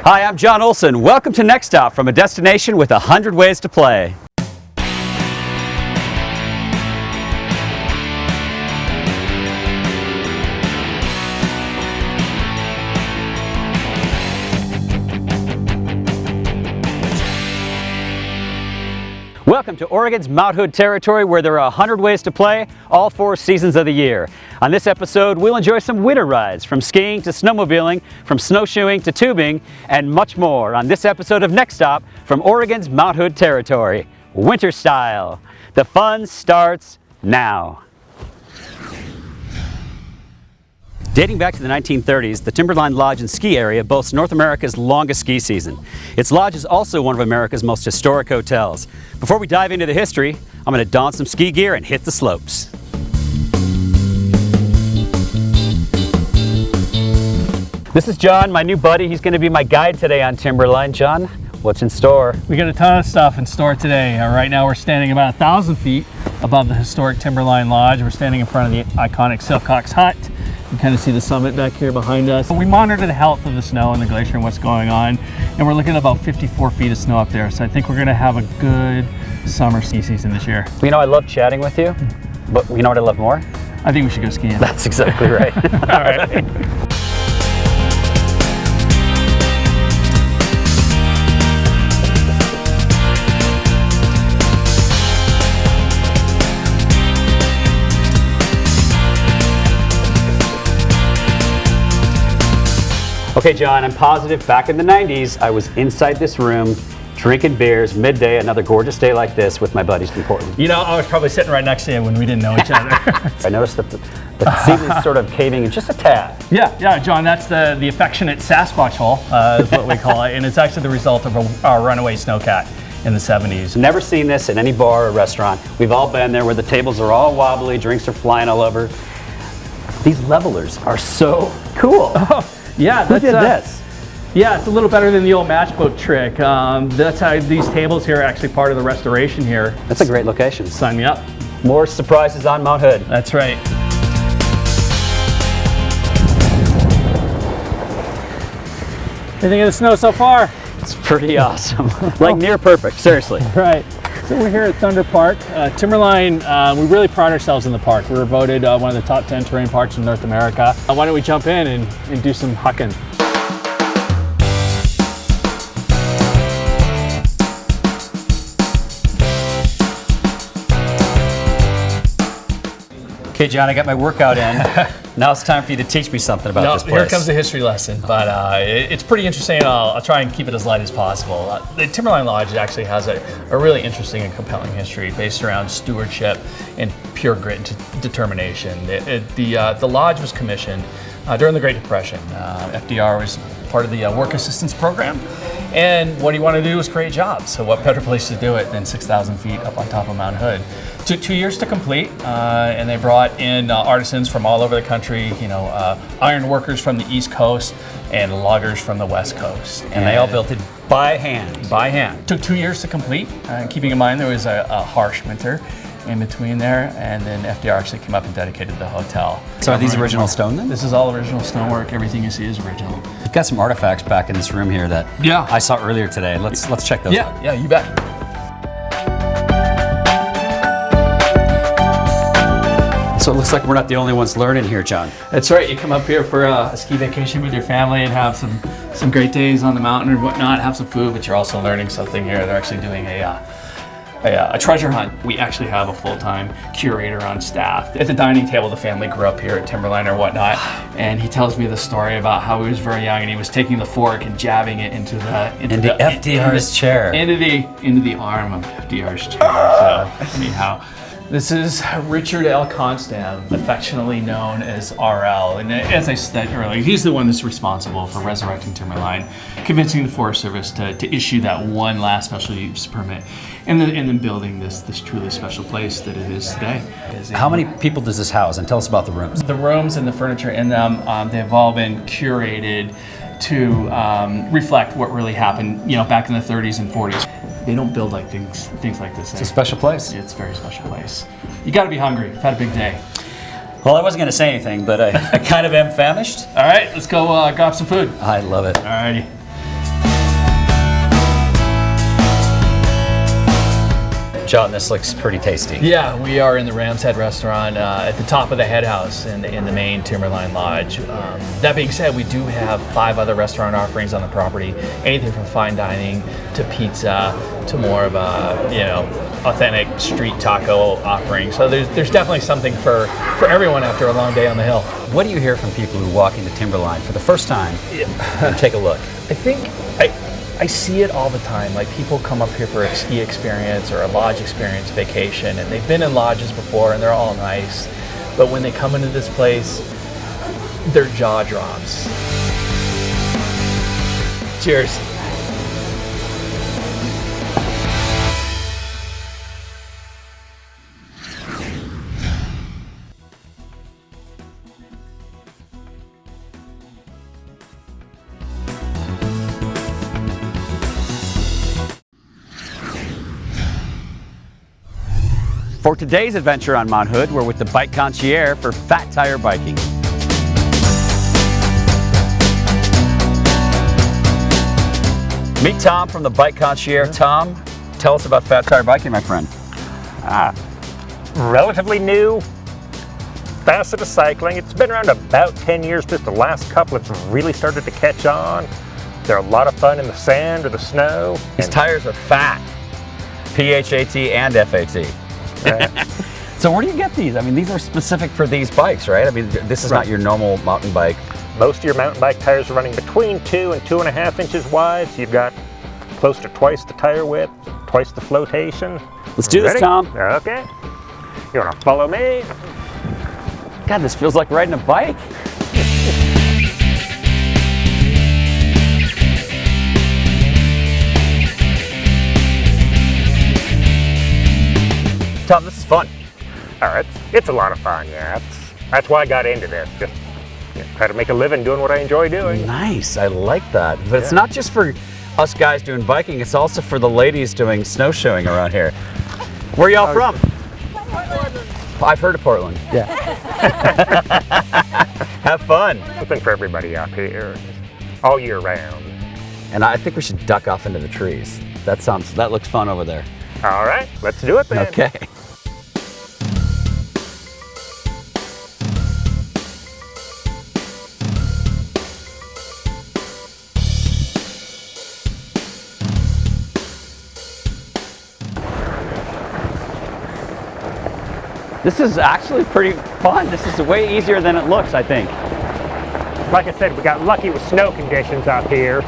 Hi, I'm John Olson. Welcome to Next Stop, from a destination with 100 ways to play. Welcome to Oregon's Mount Hood territory, where there are 100 ways to play all 4 seasons of the year. On this episode, we'll enjoy some winter rides, from skiing to snowmobiling, from snowshoeing to tubing, and much more on this episode of Next Stop from Oregon's Mount Hood territory, winter style. The fun starts now. Dating back to the 1930s, the Timberline Lodge and ski area boasts North America's longest ski season. Its lodge is also one of America's most historic hotels. Before we dive into the history, I'm going to don some ski gear and hit the slopes. This is John, my new buddy. He's going to be my guide today on Timberline. John, what's in store? We got a ton of stuff in store today. Right now we're standing about 1,000 feet above the historic Timberline Lodge. We're standing in front of the iconic Silcox Hut. You can kind of see the summit back here behind us. We monitor the health of the snow and the glacier and what's going on, and we're looking at about 54 feet of snow up there. So I think we're going to have a good summer ski season this year. You know, I love chatting with you, but you know what I love more? I think we should go skiing. That's exactly right. All right. Okay, John, I'm positive back in the 90s, I was inside this room drinking beers midday, another gorgeous day like this, with my buddies from Portland. You know, I was probably sitting right next to you when we didn't know each other. I noticed that the ceiling's sort of caving in just a tad. Yeah, John, that's the affectionate Sasquatch hole, is what we call it, and it's actually the result of a runaway snowcat in the 70s. Never seen this in any bar or restaurant. We've all been there, where the tables are all wobbly, drinks are flying all over. These levelers are so cool. Oh, yeah, who did this? Yeah, it's a little better than the old matchbook trick. That's how these tables here are actually part of the restoration here. That's a great location. Sign me up. More surprises on Mount Hood. That's right. What do you think of the snow so far? It's pretty awesome. Like near perfect, seriously. Right. So we're here at Thunder Park. Timberline, we really pride ourselves in the park. We were voted one of the top 10 terrain parks in North America. Why don't we jump in and do some hucking? Okay, John, I got my workout in. Now it's time for you to teach me something about this place. Here comes the history lesson, but it's pretty interesting, and I'll try and keep it as light as possible. The Timberline Lodge actually has a really interesting and compelling history based around stewardship and pure grit and determination. The lodge was commissioned during the Great Depression. FDR was part of the work assistance program, and what he wanted to do was create jobs. So what better place to do it than 6,000 feet up on top of Mount Hood? Took 2 years to complete, and they brought in artisans from all over the country, iron workers from the East Coast and loggers from the West Coast. And they all built it by hand. By hand. Took 2 years to complete, keeping in mind there was a harsh winter in between there, and then FDR actually came up and dedicated the hotel. So are these original stone then? This is all original stonework. Everything you see is original. You've got some artifacts back in this room here that I saw earlier today. Let's check those out. Yeah, you bet. So it looks like we're not the only ones learning here, John. That's right. You come up here for a ski vacation with your family and have some great days on the mountain and whatnot, have some food, but you're also learning something here. They're actually doing a treasure hunt. We actually have a full-time curator on staff. At the dining table, the family grew up here at Timberline or whatnot, and he tells me the story about how he was very young and he was taking the fork and jabbing it into FDR's chair. Into the arm of FDR's chair. So anyhow. This is Richard L. Constam, affectionately known as RL. And as I said earlier, he's the one that's responsible for resurrecting Timberline, convincing the Forest Service to issue that one last special use permit, and then building this truly special place that it is today. How many people does this house? And tell us about the rooms. The rooms and the furniture in them, they've all been curated to reflect what really happened, back in the 30s and 40s. They don't build like things like this. It's a special place. It's a very special place. You got to be hungry. You've had a big day. Well, I wasn't going to say anything, but I kind of am famished. All right, let's go grab some food. I love it. All righty. shot, and this looks pretty tasty. Yeah, we are in the Ram's Head restaurant at the top of the head house in the main Timberline Lodge. That being said, we do have 5 other restaurant offerings on the property. Anything from fine dining to pizza to more of a, you know, authentic street taco offering. So there's definitely something for everyone after a long day on the hill. What do you hear from people who walk into Timberline for the first time and take a look? I think I see it all the time. Like, people come up here for a ski experience or a lodge experience vacation, and they've been in lodges before and they're all nice. But when they come into this place, their jaw drops. Cheers. For today's adventure on Mount Hood, we're with the Bike Concierge for Fat Tire Biking. Meet Tom from the Bike Concierge. Tom, tell us about Fat Tire Biking, my friend. Relatively new facet of cycling. It's been around about 10 years. Just the last couple it's really started to catch on. They're a lot of fun in the sand or the snow. These tires are fat. P-H-A-T and F-A-T. So where do you get these? I mean, these are specific for these bikes, right? I mean, this is not your normal mountain bike. Most of your mountain bike tires are running between 2 and 2.5 inches wide. So you've got close to twice the tire width, twice the flotation. Let's do this, Tom. Okay. You want to follow me? God, this feels like riding a bike. Tom, this is fun. Oh, it's a lot of fun, yeah. That's why I got into this. Just try to make a living doing what I enjoy doing. Nice, I like that. But it's not just for us guys doing biking, it's also for the ladies doing snowshoeing around here. Where y'all from? Portland. I've heard of Portland. Yeah. Have fun. Something for everybody up here, all year round. And I think we should duck off into the trees. That looks fun over there. All right, let's do it then. Okay. This is actually pretty fun. This is way easier than it looks, I think. Like I said, we got lucky with snow conditions up here.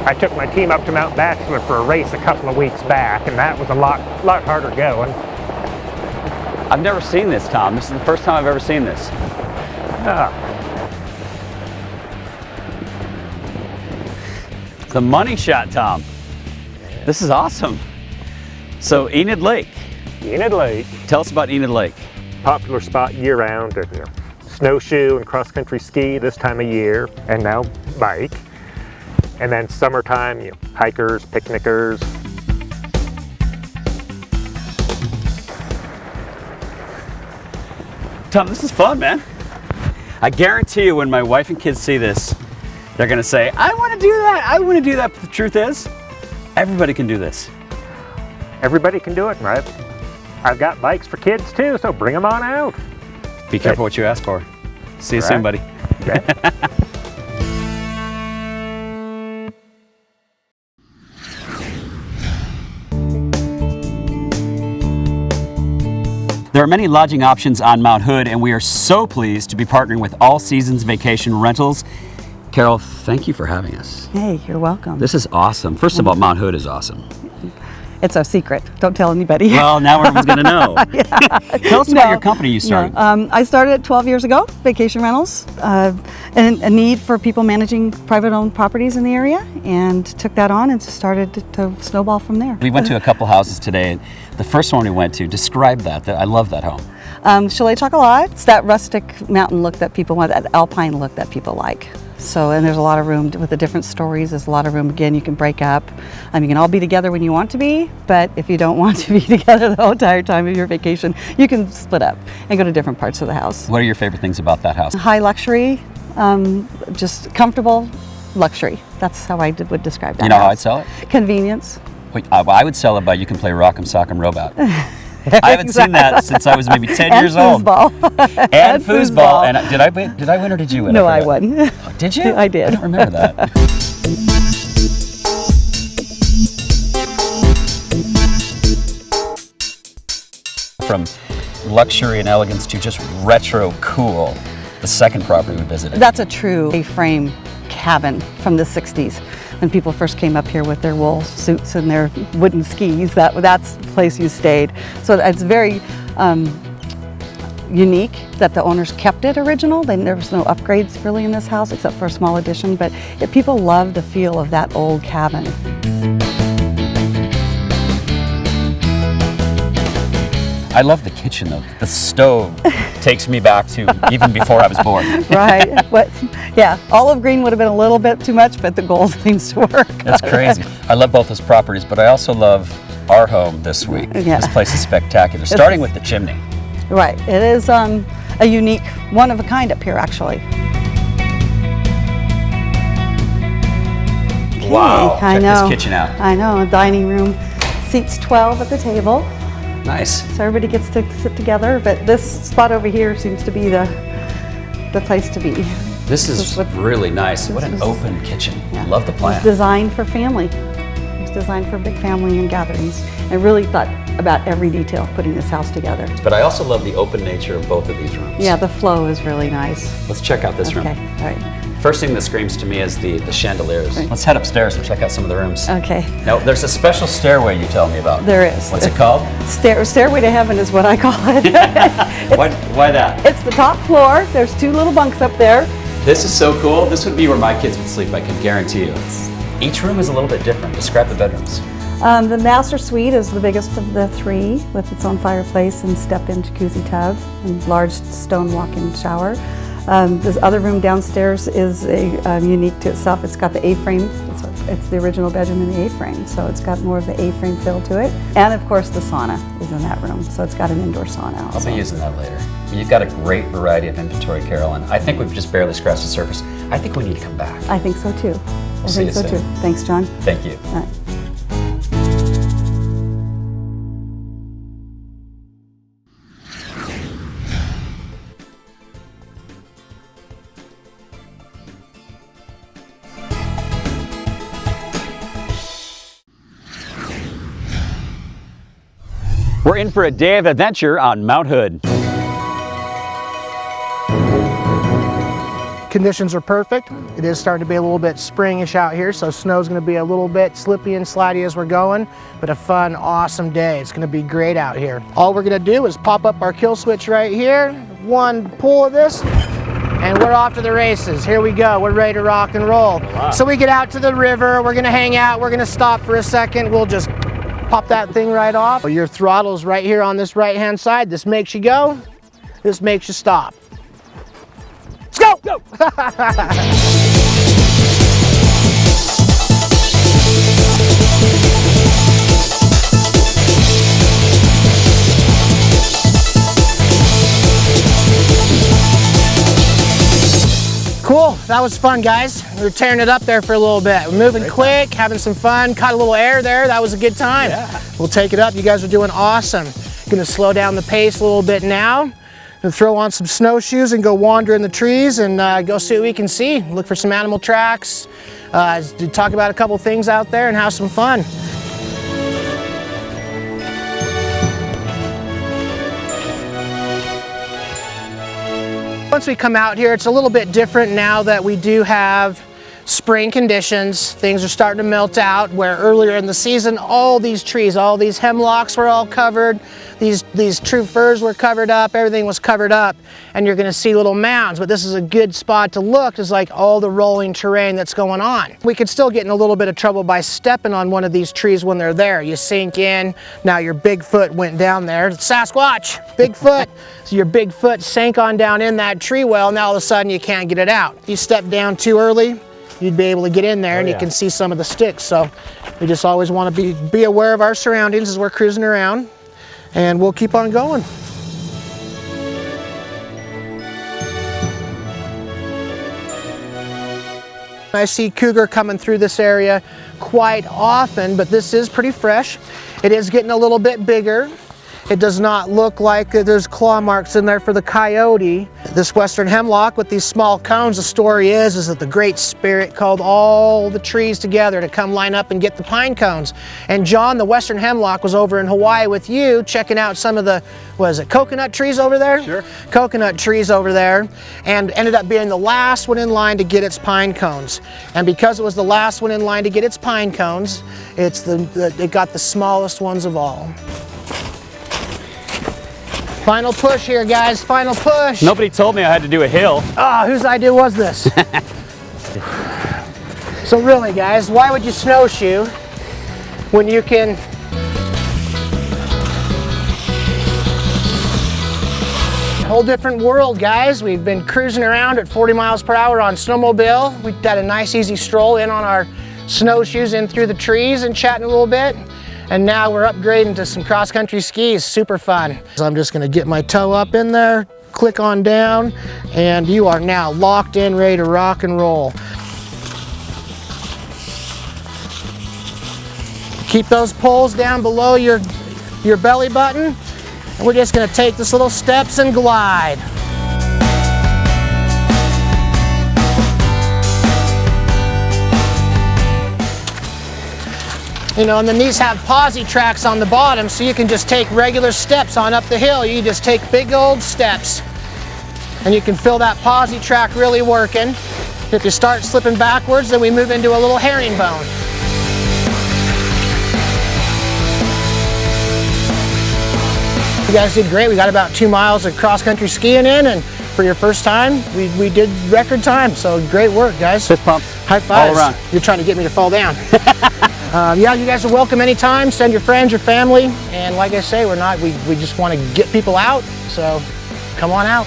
I took my team up to Mount Bachelor for a race a couple of weeks back, and that was a lot harder going. I've never seen this, Tom. This is the first time I've ever seen this. The money shot, Tom. This is awesome. So Enid Lake. Enid Lake. Tell us about Enid Lake. Popular spot year-round to snowshoe and cross-country ski this time of year, and now bike. And then summertime, hikers, picnickers. Tom, this is fun, man. I guarantee you when my wife and kids see this, they're gonna say, I wanna do that, I wanna do that. But the truth is, everybody can do this. Everybody can do it, right? I've got bikes for kids too, so bring them on out. Be careful what you ask for. See you soon, buddy. Okay. There are many lodging options on Mount Hood, and we are so pleased to be partnering with All Seasons Vacation Rentals. Carol, thank you for having us. Hey, you're welcome. This is awesome. First of all, Mount Hood is awesome. It's a secret. Don't tell anybody. Well, now everyone's going to know. Tell us about your company you started. No. I started 12 years ago, vacation rentals, and a need for people managing private-owned properties in the area, and took that on and started to snowball from there. We went to a couple houses today, and the first one we went to, describe that. I love that home. Chalet Chocolat. It's that rustic mountain look that people want, that alpine look that people like. So, and there's a lot of room with the different stories. There's a lot of room. Again, you can break up. You can all be together when you want to be, but if you don't want to be together the whole entire time of your vacation, you can split up and go to different parts of the house. What are your favorite things about that house? High luxury, just comfortable luxury. That's how I would describe that. You know house. how I'd sell it? Convenience. Wait, I would sell it by you can play Rock'em Sock'em Robot. I haven't seen that since I was maybe 10 years old. Foosball. And foosball. And did I win? Did I win or did you win? No, I won. Oh, did you? I did. I don't remember that. From luxury and elegance to just retro cool, the second property we visited. That's a true A-frame cabin from the 60s. When people first came up here with their wool suits and their wooden skis, that's the place you stayed. So it's very unique that the owners kept it original. There was no upgrades really in this house except for a small addition, but people love the feel of that old cabin. I love the kitchen though. The stove takes me back to even before I was born. Right. Yeah, olive green would have been a little bit too much, but the gold seems to work. That's crazy. I love both those properties, but I also love our home this week. Yeah. This place is spectacular, starting with the chimney. Right. It is a unique, one of a kind up here, actually. Wow. I Check know. this kitchen out. I know. A dining room, seats 12 at the table. Nice. So everybody gets to sit together, but this spot over here seems to be the place to be. This is really nice. What an open kitchen. Yeah. Love the It plan. was designed for family. It was designed for big family and gatherings. I really thought about every detail putting this house together. But I also love the open nature of both of these rooms. Yeah, the flow is really nice. Let's check out this room. Okay, all right. First thing that screams to me is the chandeliers. Right. Let's head upstairs and check out some of the rooms. Okay, Now, there's a special stairway you tell me about. there is. What's it called? Stairway to heaven is what I call it. Why that? It's the top floor. There's 2 little bunks up there. This is so cool. This would be where my kids would sleep, I can guarantee you. Each room is a little bit different. Describe the bedrooms. The master suite is the biggest of the 3 with its own fireplace and step-in jacuzzi tub and large stone walk-in shower. This other room downstairs is unique to itself. It's got the A-frame. It's the original bedroom in the A-frame, so it's got more of the A-frame feel to it. And of course the sauna is in that room, so it's got an indoor sauna also. I'll be using that later. You've got a great variety of inventory, Carolyn. I think we've just barely scratched the surface. I think we need to come back. I think so too. I see think you so soon. too. Thanks, John. Thank you. All right. We're in for a day of adventure on Mount Hood. Conditions are perfect. It is starting to be a little bit springish out here, so snow's going to be a little bit slippy and slidey as we're going, but a fun, awesome day. It's going to be great out here. All we're going to do is pop up our kill switch right here, 1 pull of this, and we're off to the races. Here we go. We're ready to rock and roll. Wow. So we get out to the river. We're going to hang out. We're going to stop for a second. We'll just pop that thing right off. Your throttle's right here on this right-hand side. This makes you go. This makes you stop. Let's go! Go! Cool, that was fun, guys. We were tearing it up there for a little bit. We're moving quick, having some fun, caught a little air there. That was a good time. Yeah. We'll take it up. You guys are doing awesome. Gonna slow down the pace a little bit now. Gonna throw on some snowshoes and go wander in the trees and go see what we can see. Look for some animal tracks. Talk about a couple things out there and have some fun. Once we come out here, it's a little bit different now that we do have spring conditions. Things are starting to melt out, where earlier in the season, all these trees, all these hemlocks were all covered. These true firs were covered up, everything was covered up, and you're gonna see little mounds, but this is a good spot to look, is like all the rolling terrain that's going on. We could still get in a little bit of trouble by stepping on one of these trees when they're there. You sink in, now your big foot went down there. Sasquatch, Bigfoot. So your big foot sank on down in that tree well, now all of a sudden you can't get it out. You step down too early, you'd be able to get in there and you can see some of the sticks. So we just always want to be aware of our surroundings as we're cruising around, and we'll keep on going. I see cougar coming through this area quite often, but this is pretty fresh. It is getting a little bit bigger. It does not look like there's claw marks in there for the coyote. This western hemlock with these small cones, the story is that the Great Spirit called all the trees together to come line up and get the pine cones. And John, the western hemlock, was over in Hawaii with you checking out some of the, what is it, coconut trees over there? Sure. Coconut trees over there, and ended up being the last one in line to get its pine cones. And because it was the last one in line to get its pine cones, it got the smallest ones of all. Final push here, guys, final push. Nobody told me I had to do a hill. Ah, whose idea was this? So really, guys, why would you snowshoe when you can whole different world, guys. We've been cruising around at 40 miles per hour on snowmobile. We had a nice easy stroll in on our snowshoes in through the trees and chatting a little bit. And now we're upgrading to some cross-country skis, super fun. So I'm just gonna get my toe up in there, click on down, and you are now locked in, ready to rock and roll. Keep those poles down below your belly button, and we're just gonna take this little steps and glide. You know, and then these have posi tracks on the bottom, so you can just take regular steps on up the hill. You just take big old steps, and you can feel that posi track really working. If you start slipping backwards, then we move into a little herringbone. You guys did great. We got about 2 miles of cross-country skiing in, and for your first time, we did record time. So great work, guys. Fist pump. High fives. All around. You're trying to get me to fall down. Yeah, you guys are welcome anytime. Send your friends, your family, and like I say, we just want to get people out. So come on out.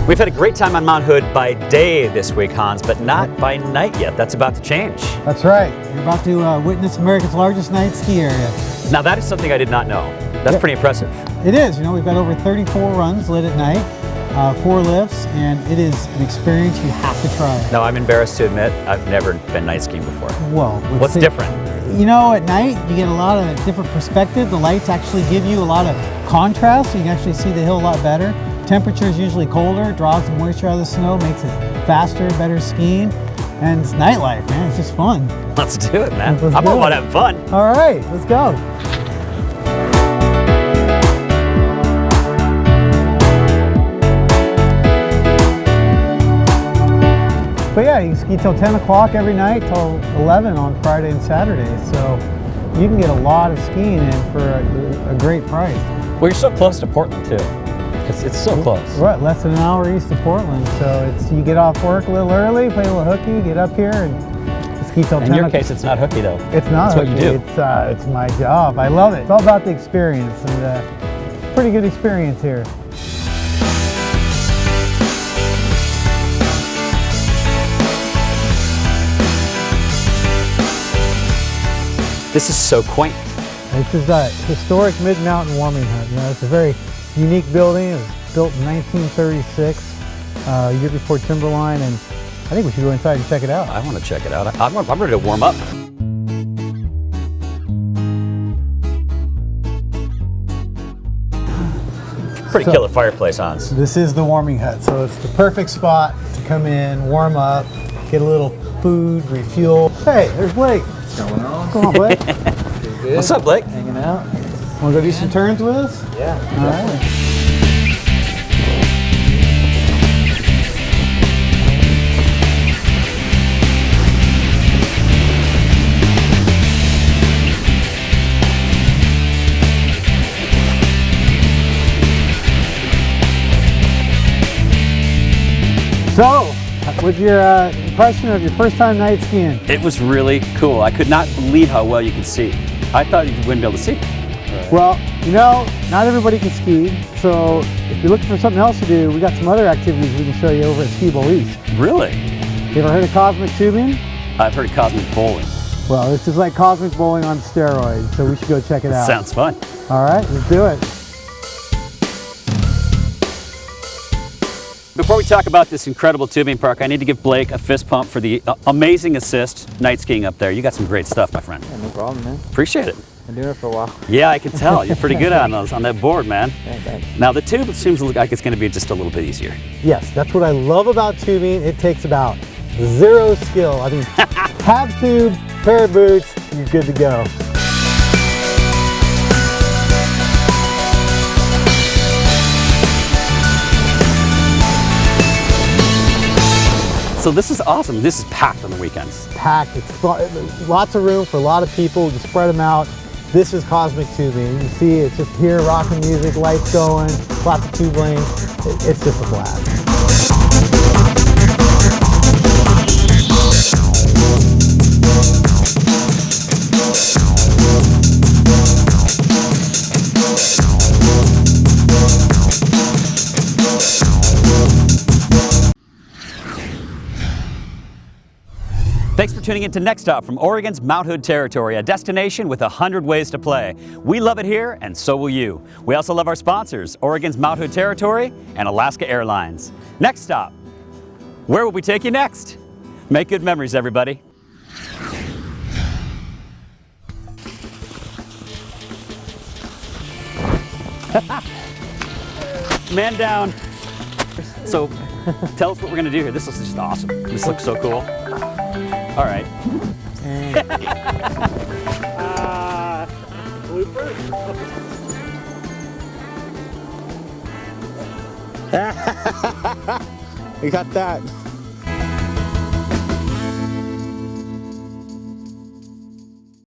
We've had a great time on Mount Hood by day this week, Hans, but not by night yet. That's about to change. That's right. You're about to witness America's largest night ski area. Now that is something I did not know. That's pretty impressive. It is. You know, we've got over 34 runs lit at night, 4 lifts, and it is an experience you have to try. Now I'm embarrassed to admit I've never been night skiing before. Well, what's different? You know, at night you get a lot of different perspective. The lights actually give you a lot of contrast, so you can actually see the hill a lot better. Temperature is usually colder, draws the moisture out of the snow, makes it faster, better skiing, and it's nightlife, man. It's just fun. Let's do it, man. Let's I'm do all about it. having fun. All right, let's go. But yeah, you can ski till 10 o'clock every night, till 11 on Friday and Saturday. So you can get a lot of skiing in for a great price. Well, you're so close to Portland too. It's so close. Right, less than an hour east of Portland. So you get off work a little early, play a little hooky, get up here and ski till 10 o'clock. In your case, it's not hooky though. It's not It's hooky. what you do. It's my job. I love it. It's all about the experience, and pretty good experience here. This is so quaint. This is a historic mid-mountain warming hut. You know, it's a very unique building. It was built in 1936, year before Timberline, and I think we should go inside and check it out. I want to check it out. I'm ready to warm up. Pretty killer fireplace, Hans. This is the warming hut, so it's the perfect spot to come in, warm up, get a little food, refuel. Hey, there's Blake. What's going on? Come on, Blake. Good. What's up, Blake? Hanging out. Want to go do some turns with us? Yeah. All right. So, what's your impression of your first time night skiing? It was really cool. I could not believe how well you could see. I thought you wouldn't be able to see. Well, you know, not everybody can ski, so If you're looking for something else to do, we got some other activities we can show you over at Ski Bowl East. Really? You ever heard of cosmic tubing? I've heard of cosmic bowling. Well, this is like cosmic bowling on steroids, so we should go check it out. Sounds fun. All right, let's do it. Before we talk about this incredible tubing park, I need to give Blake a fist pump for the amazing assist night skiing up there. You got some great stuff, my friend. Yeah, no problem, man. Appreciate it. Been doing it for a while. Yeah, I can tell. You're pretty good on that board, man. Yeah, thanks. Now the tube seems like it's going to be just a little bit easier. Yes, that's what I love about tubing. It takes about zero skill. I mean, have tube, pair of boots, you're good to go. So this is awesome. This is packed on the weekends. Packed. It's lots of room for a lot of people to spread them out. This is cosmic tubing. You see, it's just here, rocking music, lights going, lots of tube lanes. It's just a blast. Thanks for tuning in to Next Stop from Oregon's Mount Hood territory, a destination with 100 ways to play. We love it here, and so will you. We also love our sponsors, Oregon's Mount Hood territory and Alaska Airlines. Next Stop. Where will we take you next? Make good memories, everybody. Man down. So, tell us what we're going to do here. This is just awesome. This looks so cool. All right. We got that.